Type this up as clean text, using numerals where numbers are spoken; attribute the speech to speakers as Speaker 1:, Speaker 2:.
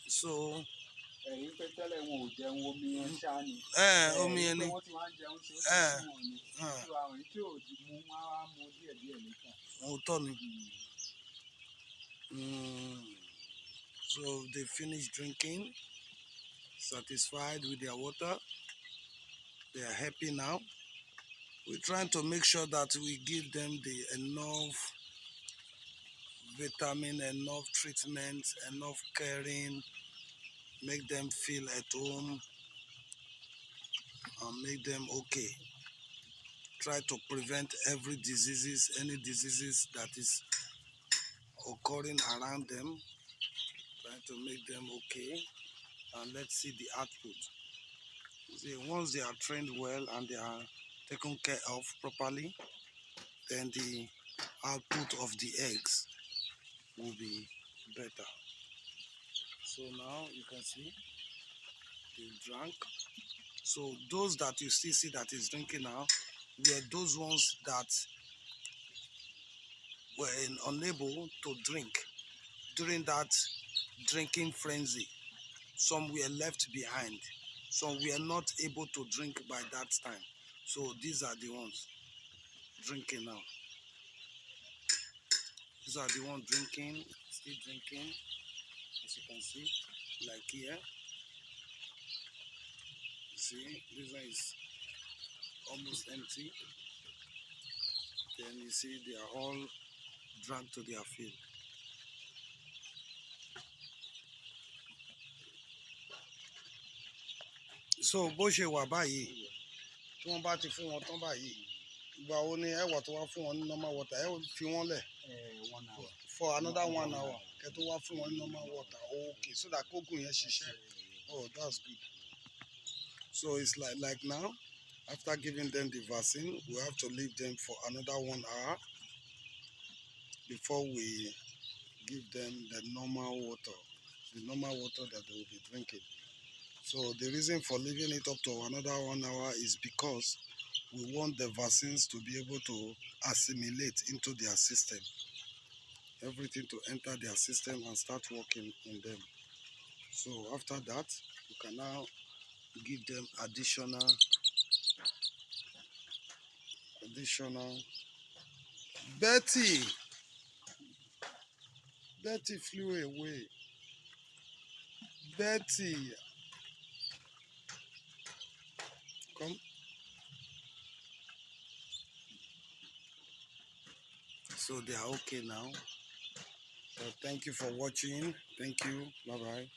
Speaker 1: So so they finish drinking, satisfied with their water. They are happy now. We're trying to make sure that we give them the enough vitamin, enough treatment, enough caring, make them feel at home and make them okay. Try to prevent any diseases that is occurring around them. Try to make them okay, and let's see the output. See, once they are trained well and they are taken care of properly, then the output of the eggs will be better. So now you can see they drank. So those that you still see that is drinking now were those ones that were unable to drink during that drinking frenzy. Some were left behind. Some were not able to drink by that time. So these are the ones drinking now. These are the ones drinking, still drinking, as you can see, like here. See, this one is almost empty. Then you see they are all drunk to their fill. So bó ṣe wà báyìí tí wọ́n bá ti fún wọn tán báyìí ìgbà wo ni ẹ wà tó wá fún wọn ní normal water ẹ fi wọ́n lẹ̀
Speaker 2: 1 hour
Speaker 1: for another 1 hour kẹ́ tó wá fún wọn ní normal water. Okay, so that kógùn yẹn ṣiṣẹ́. Oh, that's good. So it's like now, after giving them the vaccine, we have to leave them for another 1 hour before we give them the normal water that they will be drinking. So the reason for leaving it up to another 1 hour is because we want the vaccines to be able to assimilate into their system. Everything to enter their system and start working in them. So after that, we can now give them additional Betty flew away. Betty, come. So they are okay now. So thank you for watching. Thank you. Bye bye.